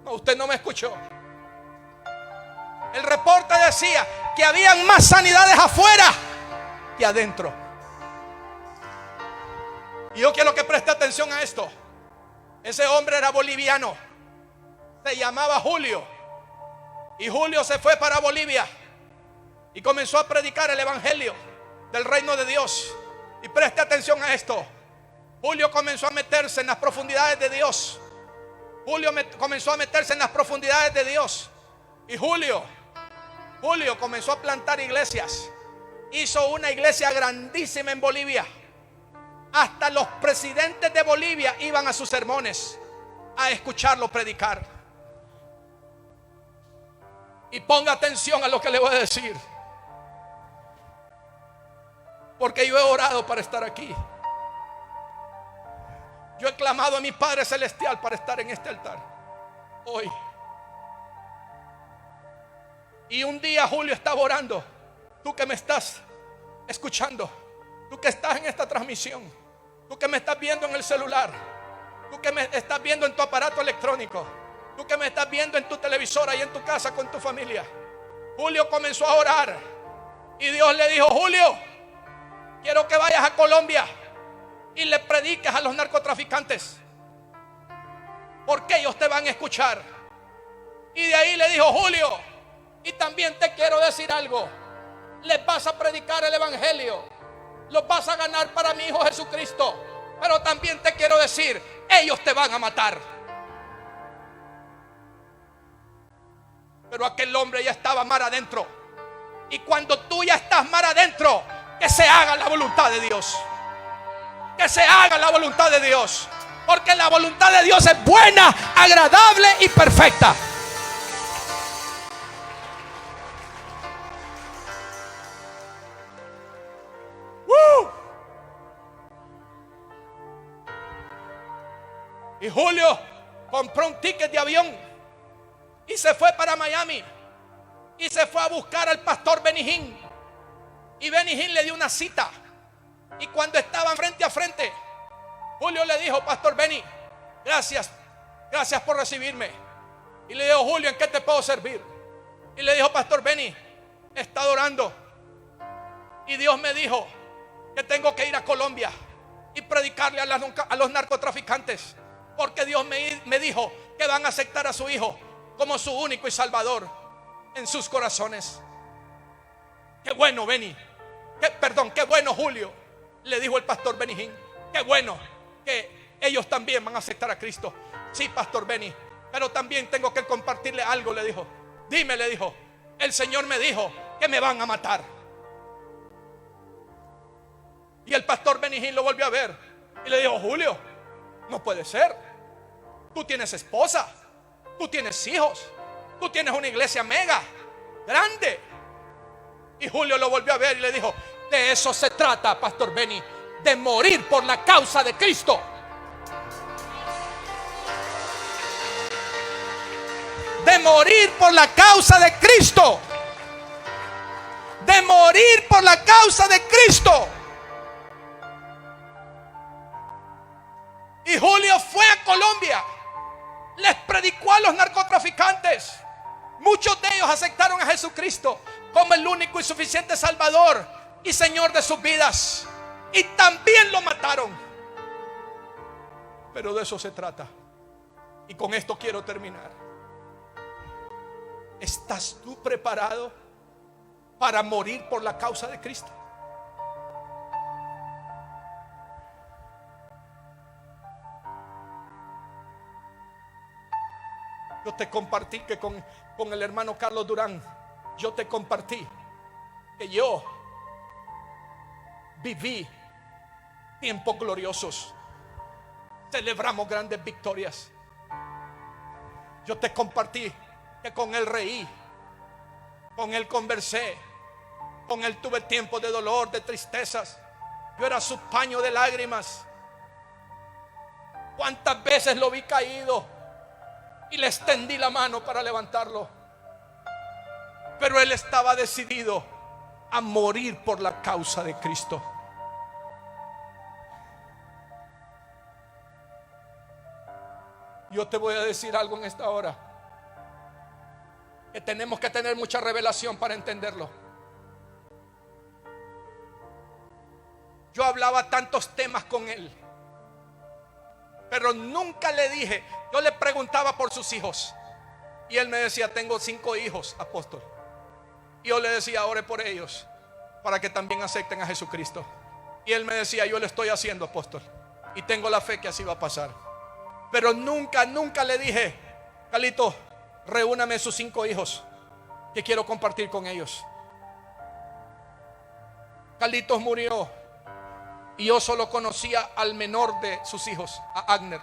No, usted no me escuchó. El reporte decía que habían más sanidades afuera que adentro. Y yo quiero que preste atención a esto. Ese hombre era boliviano, se llamaba Julio. Y Julio se fue para Bolivia y comenzó a predicar el evangelio del reino de Dios. Y preste atención a esto. Julio comenzó a meterse en las profundidades de Dios. Comenzó a meterse en las profundidades de Dios. Y Julio comenzó a plantar iglesias. Hizo una iglesia grandísima en Bolivia. Hasta los presidentes de Bolivia iban a sus sermones a escucharlo predicar. Y ponga atención a lo que le voy a decir, porque yo he orado para estar aquí. Yo he clamado a mi Padre Celestial para estar en este altar hoy. Y un día Julio estaba orando. Tú que me estás escuchando, tú que estás en esta transmisión, tú que me estás viendo en el celular, tú que me estás viendo en tu aparato electrónico, tú que me estás viendo en tu televisor ahí en tu casa con tu familia. Julio comenzó a orar y Dios le dijo: Julio, quiero que vayas a Colombia y le prediques a los narcotraficantes, porque ellos te van a escuchar. Y de ahí le dijo: Julio, y también te quiero decir algo, les vas a predicar el evangelio, los vas a ganar para mi Hijo Jesucristo, pero también te quiero decir, ellos te van a matar. Pero aquel hombre ya estaba mar adentro. Y cuando tú ya estás mar adentro, que se haga la voluntad de Dios. Que se haga la voluntad de Dios, porque la voluntad de Dios es buena, agradable y perfecta. Y Julio compró un ticket de avión y se fue para Miami. Y se fue a buscar al pastor Benny Hinn. Y Benny Hinn le dio una cita. Y cuando estaban frente a frente, Julio le dijo: Pastor Benny, gracias por recibirme. Y le dijo: Julio, ¿en qué te puedo servir? Y le dijo: Pastor Benny, he estado orando y Dios me dijo que tengo que ir a Colombia y predicarle a los narcotraficantes, porque Dios me dijo que van a aceptar a su Hijo como su único y Salvador en sus corazones. Qué bueno, Benny. Qué bueno, Julio. Le dijo el pastor Benijín. Qué bueno que ellos también van a aceptar a Cristo. Sí, pastor Benny, pero también tengo que compartirle algo, le dijo. Dime, le dijo, el Señor me dijo que me van a matar. Y el pastor Benijín lo volvió a ver y le dijo: Julio, no puede ser. Tú tienes esposa, tú tienes hijos, tú tienes una iglesia mega grande. Y Julio lo volvió a ver y le dijo: de eso se trata, pastor Benny, de morir por la causa de Cristo. De morir por la causa de Cristo. De morir por la causa de Cristo. Y Julio fue a Colombia, les predicó a los narcotraficantes. Muchos de ellos aceptaron a Jesucristo como el único y suficiente Salvador y Señor de sus vidas. Y también lo mataron. Pero de eso se trata. Y con esto quiero terminar. ¿Estás tú preparado para morir por la causa de Cristo? Yo te compartí que con el hermano Carlos Durán, yo te compartí que yo viví tiempos gloriosos. Celebramos grandes victorias. Yo te compartí que con él reí, con él conversé, con él tuve tiempos de dolor, de tristezas. Yo era su paño de lágrimas. ¿Cuántas veces lo vi caído y le extendí la mano para levantarlo? Pero él estaba decidido a morir por la causa de Cristo. Yo te voy a decir algo en esta hora, que tenemos que tener mucha revelación para entenderlo. Yo hablaba tantos temas con él, pero nunca le dije. Yo le preguntaba por sus hijos y él me decía: tengo 5 hijos, apóstol. Y yo le decía: ore por ellos para que también acepten a Jesucristo. Y él me decía: yo lo estoy haciendo, apóstol, y tengo la fe que así va a pasar. Pero nunca le dije: Carlito, reúname sus 5 hijos que quiero compartir con ellos. Carlitos murió y yo solo conocía al menor de sus hijos, a Agner.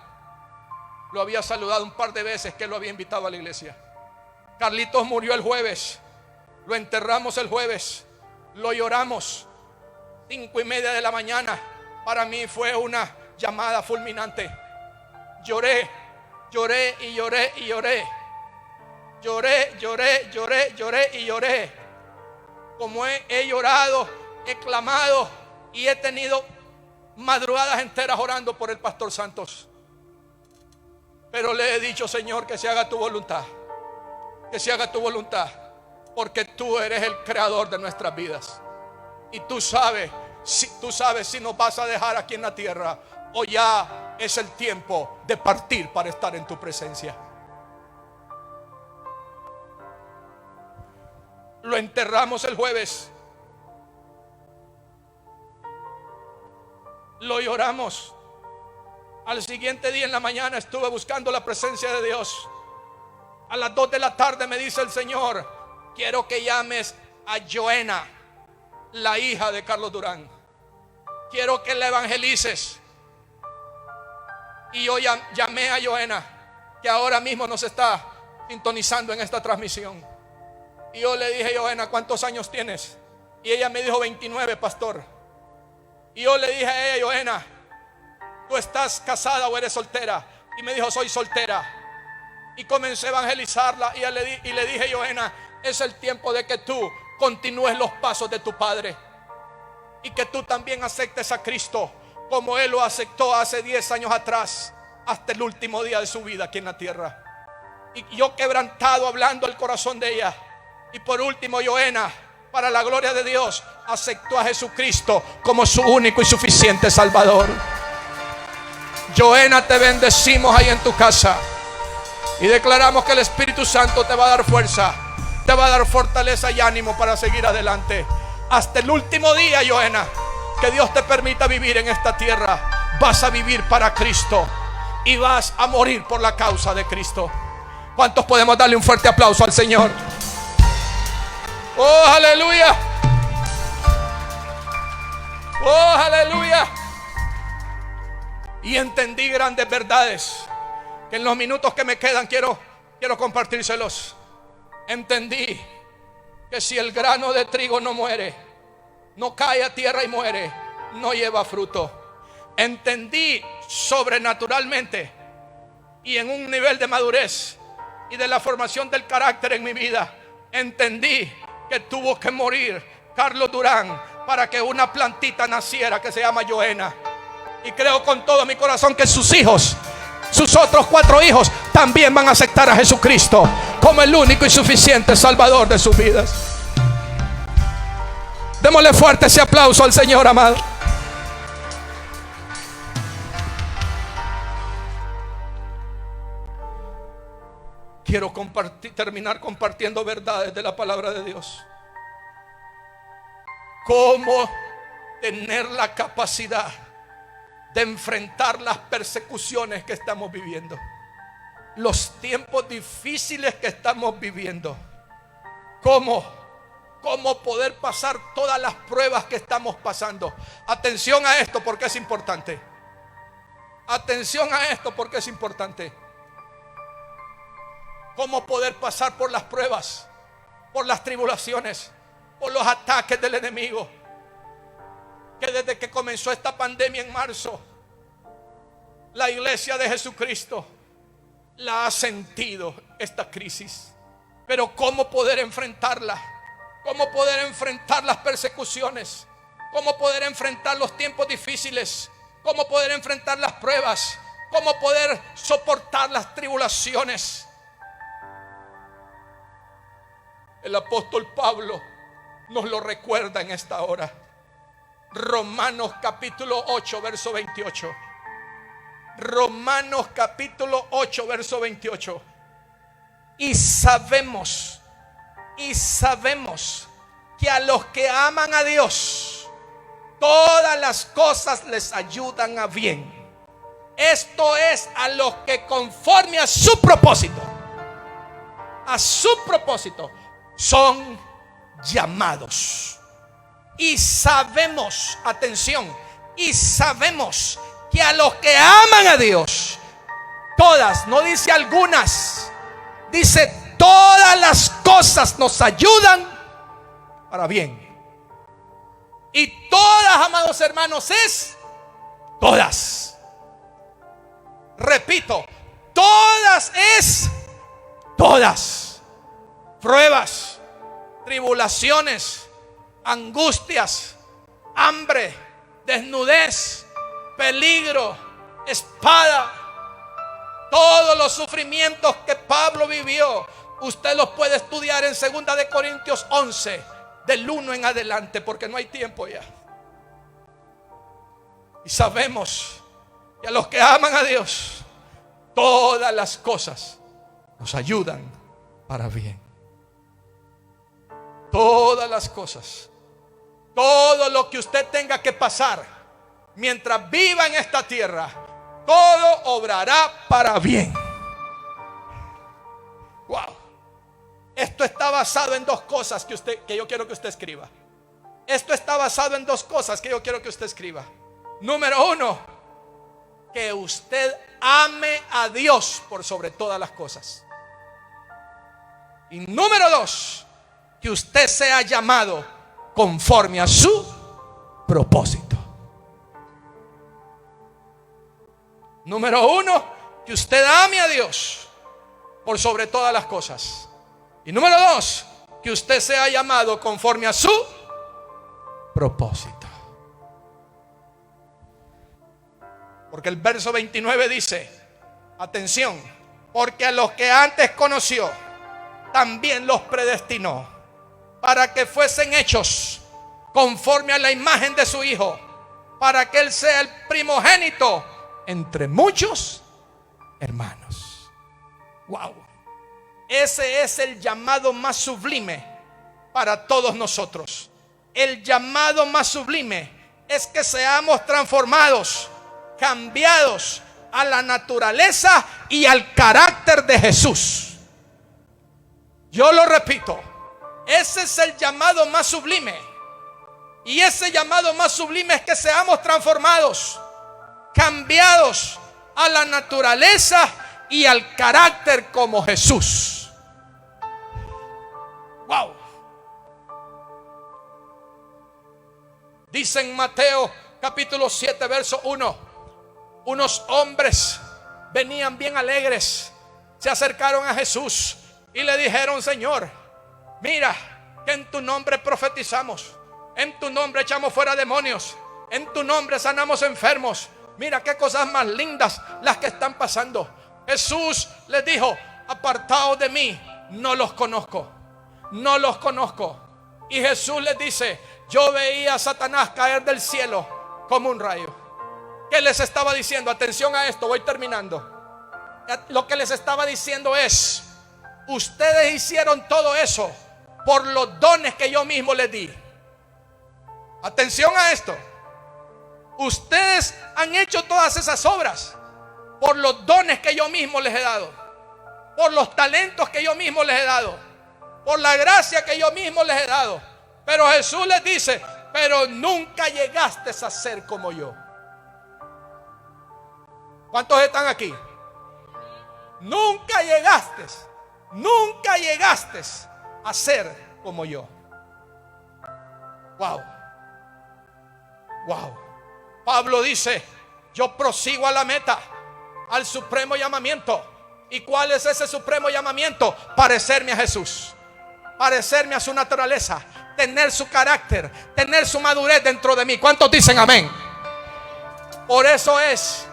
Lo había saludado un par de veces, que lo había invitado a la iglesia. Carlitos murió el jueves, lo enterramos el jueves, lo lloramos 5:30 de la mañana. Para mí fue una llamada fulminante. Lloré y lloré y lloré. Lloré y lloré. Como he llorado, he clamado y he tenido madrugadas enteras orando por el pastor Santos. Pero le he dicho: Señor, que se haga tu voluntad. Que se haga tu voluntad. Porque tú eres el creador de nuestras vidas. Y tú sabes si nos vas a dejar aquí en la tierra o ya es el tiempo de partir para estar en tu presencia. Lo enterramos el jueves. Lo lloramos. Al siguiente día en la mañana estuve buscando la presencia de Dios. A las 2 de la tarde me dice el Señor: quiero que llames a Joena, la hija de Carlos Durán. Quiero que la evangelices. Y yo llamé a Joena, que ahora mismo nos está sintonizando en esta transmisión. Y yo le dije: Joena, ¿cuántos años tienes? Y ella me dijo: 29, pastor. Y yo le dije a ella: Joena, ¿tú estás casada o eres soltera? Y me dijo: soy soltera. Y comencé a evangelizarla y le dije: Joena, es el tiempo de que tú continúes los pasos de tu padre y que tú también aceptes a Cristo como Él lo aceptó hace 10 años atrás, hasta el último día de su vida aquí en la tierra. Y yo quebrantado, hablando al corazón de ella. Y por último, Joena, para la gloria de Dios, aceptó a Jesucristo como su único y suficiente Salvador. Joena, te bendecimos ahí en tu casa y declaramos que el Espíritu Santo te va a dar fuerza, te va a dar fortaleza y ánimo para seguir adelante. hasta el último día, Joana, que Dios te permita vivir en esta tierra, vas a vivir para Cristo y vas a morir por la causa de Cristo. ¿Cuántos podemos darle un fuerte aplauso al Señor? ¡Oh, aleluya! ¡Oh, aleluya! Y entendí grandes verdades que en los minutos que me quedan quiero compartírselos. Entendí que si el grano de trigo no muere, no cae a tierra y muere, no lleva fruto. Entendí sobrenaturalmente y en un nivel de madurez y de la formación del carácter en mi vida, entendí que tuvo que morir Carlos Durán para que una plantita naciera que se llama Joana. Y creo con todo mi corazón que sus hijos, sus otros 4 hijos, también van a aceptar a Jesucristo como el único y suficiente Salvador de sus vidas. Démosle fuerte ese aplauso al Señor, amado. Quiero terminar compartiendo verdades de la palabra de Dios. Cómo tener la capacidad de enfrentar las persecuciones que estamos viviendo, los tiempos difíciles que estamos viviendo. Cómo poder pasar todas las pruebas que estamos pasando. Atención a esto porque es importante. Atención a esto porque es importante. Cómo poder pasar por las pruebas, por las tribulaciones, por los ataques del enemigo. Que desde que comenzó esta pandemia en marzo, la iglesia de Jesucristo la ha sentido esta crisis. Pero cómo poder enfrentarla, cómo poder enfrentar las persecuciones, cómo poder enfrentar los tiempos difíciles, cómo poder enfrentar las pruebas, cómo poder soportar las tribulaciones. El apóstol Pablo nos lo recuerda en esta hora. Romanos capítulo 8 verso 28. Romanos capítulo 8 verso 28. Y sabemos que a los que aman a Dios, todas las cosas les ayudan a bien. Esto es a los que conforme a su propósito son llamados. Y sabemos, atención, y sabemos que a los que aman a Dios, todas, no dice algunas, dice todas las cosas nos ayudan para bien. Y todas, amados hermanos, es todas. Repito, todas es todas. Pruebas, tribulaciones, angustias, hambre, desnudez, peligro, espada, todos los sufrimientos que Pablo vivió, usted los puede estudiar en 2 de Corintios 11, del 1 en adelante, porque no hay tiempo ya. Y sabemos que a los que aman a Dios, todas las cosas nos ayudan para bien. Todas las cosas, todo lo que usted tenga que pasar mientras viva en esta tierra, todo obrará para bien. Wow. Esto está basado en 2 cosas que yo quiero que usted escriba. Esto está basado en 2 cosas que yo quiero que usted escriba. Número 1, que usted ame a Dios por sobre todas las cosas. Y número 2, que usted sea llamado conforme a su propósito. Número 1, que usted ame a Dios por sobre todas las cosas. Y número 2, que usted sea llamado conforme a su propósito. Porque el verso 29 dice, atención, porque a los que antes conoció, también los predestinó para que fuesen hechos conforme a la imagen de su Hijo, para que Él sea el primogénito entre muchos hermanos. Wow. Ese es el llamado más sublime para todos nosotros. el llamado más sublime es que seamos transformados, cambiados a la naturaleza y al carácter de Jesús. Yo lo repito, ese es el llamado más sublime. Y ese llamado más sublime es que seamos transformados, cambiados a la naturaleza y al carácter como Jesús. Wow. Dice en Mateo capítulo 7 verso 1: unos hombres venían bien alegres, se acercaron a Jesús y le dijeron: Señor, mira que en tu nombre profetizamos, en tu nombre echamos fuera demonios, en tu nombre sanamos enfermos. Mira qué cosas más lindas las que están pasando. Jesús les dijo: apartaos de mí, no los conozco, no los conozco. Y Jesús les dice: yo veía a Satanás caer del cielo como un rayo. ¿Qué les estaba diciendo? Atención a esto, voy terminando. Lo que les estaba diciendo es: ustedes hicieron todo eso por los dones que yo mismo les di. Atención a esto. Ustedes han hecho todas esas obras por los dones que yo mismo les he dado, por los talentos que yo mismo les he dado, por la gracia que yo mismo les he dado. Pero Jesús les dice: pero nunca llegaste a ser como yo. ¿Cuántos están aquí? Nunca llegaste a ser como yo. Wow. Wow. Pablo dice: yo prosigo a la meta, al supremo llamamiento. ¿Y cuál es ese supremo llamamiento? Parecerme a Jesús, parecerme a su naturaleza, tener su carácter, tener su madurez dentro de mí. ¿Cuántos dicen amén? Por eso es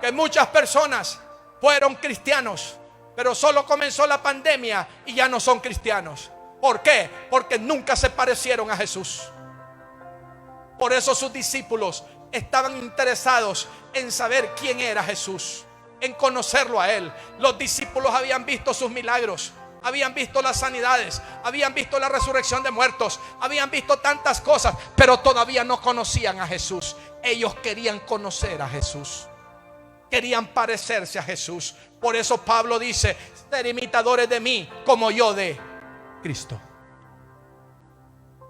que muchas personas fueron cristianos, pero solo comenzó la pandemia y ya no son cristianos. ¿Por qué? Porque nunca se parecieron a Jesús. Por eso sus discípulos estaban interesados en saber quién era Jesús, en conocerlo a Él. Los discípulos habían visto sus milagros, habían visto las sanidades, habían visto la resurrección de muertos, habían visto tantas cosas, pero todavía no conocían a Jesús. Ellos querían conocer a Jesús, querían parecerse a Jesús. Por eso Pablo dice: ser imitadores de mí como yo de Cristo.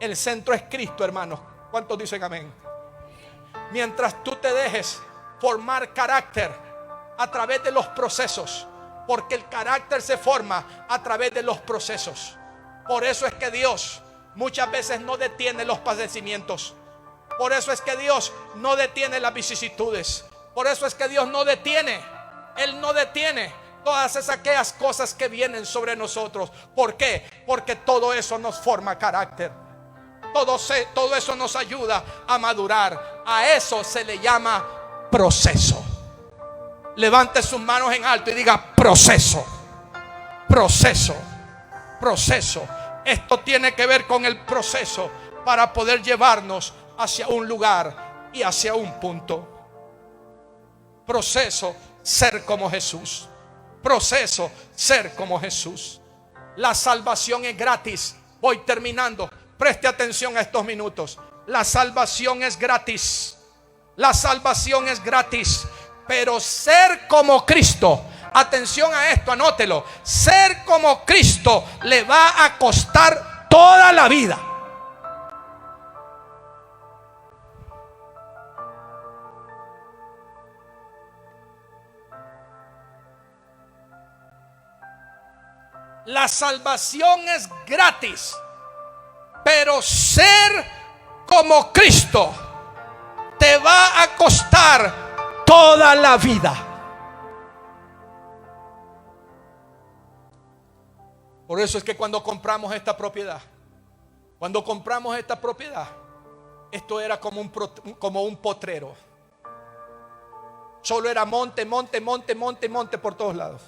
El centro es Cristo, hermanos. ¿Cuántos dicen amén? Mientras tú te dejes formar carácter a través de los procesos, porque el carácter se forma a través de los procesos. Por eso es que Dios muchas veces no detiene los padecimientos. Por eso es que Dios no detiene las vicisitudes. Por eso es que Dios no detiene, Él no detiene todas aquellas cosas que vienen sobre nosotros. ¿Por qué? Porque todo eso nos forma carácter. Todo eso nos ayuda a madurar. A eso se le llama proceso. Levante sus manos en alto y diga: proceso, proceso, proceso. Esto tiene que ver con el proceso para poder llevarnos hacia un lugar y hacia un punto. Proceso, ser como Jesús. Proceso, ser como Jesús. La salvación es gratis. Voy terminando. Preste atención a estos minutos. La salvación es gratis. La salvación es gratis. Pero ser como Cristo, atención a esto, anótelo. Ser como Cristo le va a costar toda la vida. La salvación es gratis. Pero ser como Cristo te va a costar toda la vida. Por eso es que cuando compramos esta propiedad, esto era como un potrero. Solo era monte por todos lados.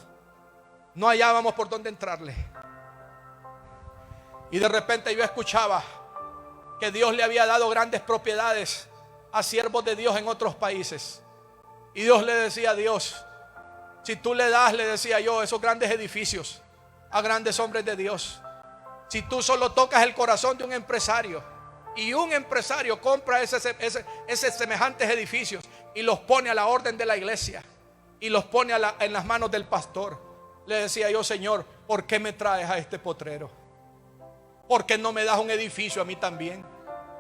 No hallábamos por dónde entrarle. Y de repente yo escuchaba que Dios le había dado grandes propiedades a siervos de Dios en otros países. Y Dios le decía a Dios: si tú le das, le decía yo, esos grandes edificios a grandes hombres de Dios, si tú solo tocas el corazón de un empresario, Y un empresario compra ese semejantes edificios y los pone a la orden de la iglesia y los pone en las manos del pastor. Le decía yo: Señor, ¿por qué me traes a este potrero? ¿Por qué no me das un edificio a mí también?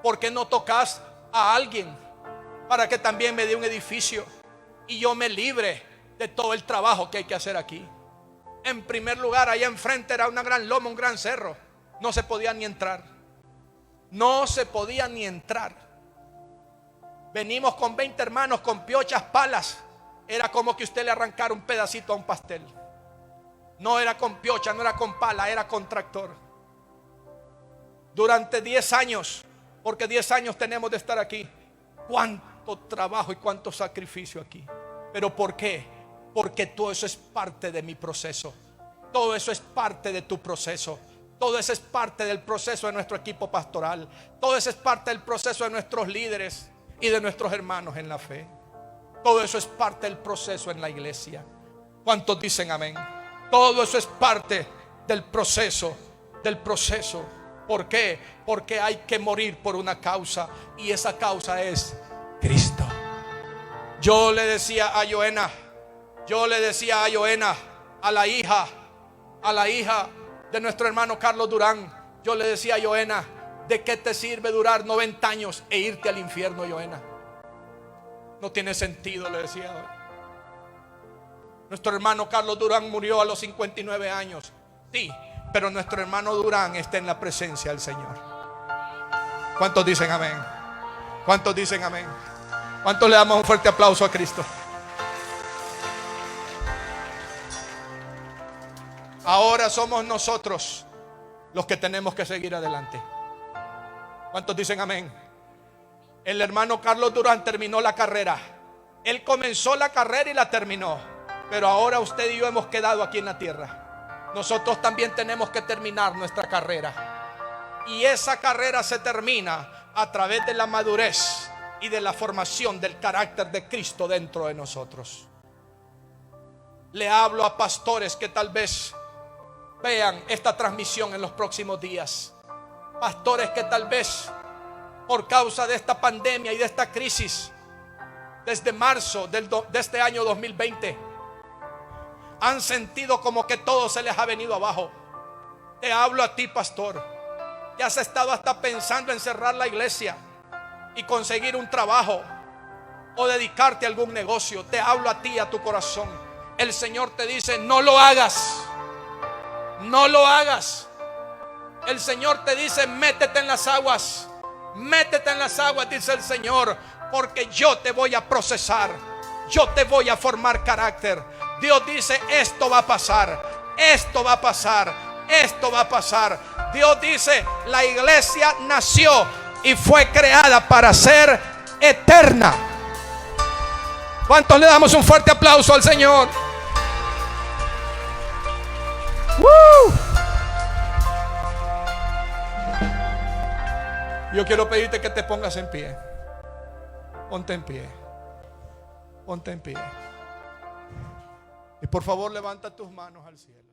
¿Por qué no tocas a alguien para que también me dé un edificio y yo me libre de todo el trabajo que hay que hacer aquí? En primer lugar, allá enfrente era una gran loma, un gran cerro. No se podía ni entrar. No se podía ni entrar. Venimos con 20 hermanos con piochas, palas. Era como que usted le arrancara un pedacito a un pastel. No era con piocha, no era con pala, era con tractor. Durante 10 años, porque 10 años tenemos de estar aquí. Cuánto trabajo y cuánto sacrificio aquí. ¿Pero por qué? Porque todo eso es parte de mi proceso. Todo eso es parte de tu proceso. Todo eso es parte del proceso de nuestro equipo pastoral. Todo eso es parte del proceso de nuestros líderes y de nuestros hermanos en la fe. Todo eso es parte del proceso en la iglesia. ¿Cuántos dicen amén? Todo eso es parte del proceso. Del proceso. ¿Por qué? Porque hay que morir por una causa, y esa causa es Cristo. Yo le decía a Joena, a la hija de nuestro hermano Carlos Durán, yo le decía a Joena: ¿de qué te sirve durar 90 años e irte al infierno, Joena? No tiene sentido, le decía. Nuestro hermano Carlos Durán murió a los 59 años. Sí, pero nuestro hermano Durán está en la presencia del Señor. ¿Cuántos dicen amén? ¿Cuántos dicen amén? ¿Cuántos le damos un fuerte aplauso a Cristo? Ahora somos nosotros los que tenemos que seguir adelante. ¿Cuántos dicen amén? El hermano Carlos Durán terminó la carrera. Él comenzó la carrera y la terminó. Pero ahora usted y yo hemos quedado aquí en la tierra. Nosotros también tenemos que terminar nuestra carrera. Y esa carrera se termina a través de la madurez y de la formación del carácter de Cristo dentro de nosotros. Le hablo a pastores que tal vez vean esta transmisión en los próximos días. Pastores que tal vez por causa de esta pandemia y de esta crisis, desde marzo de este año 2020, han sentido como que todo se les ha venido abajo. Te hablo a ti, pastor, que has estado hasta pensando en cerrar la iglesia y conseguir un trabajo o dedicarte a algún negocio. Te hablo a ti, a tu corazón. El Señor te dice: no lo hagas. No lo hagas. El Señor te dice: métete en las aguas. Métete en las aguas, dice el Señor, porque yo te voy a procesar. Yo te voy a formar carácter. Dios dice: esto va a pasar. Esto va a pasar. Esto va a pasar. Dios dice: la iglesia nació y fue creada para ser eterna. ¿Cuántos le damos un fuerte aplauso al Señor? Yo quiero pedirte que te pongas en pie. Ponte en pie. Ponte en pie. Y por favor, levanta tus manos al cielo.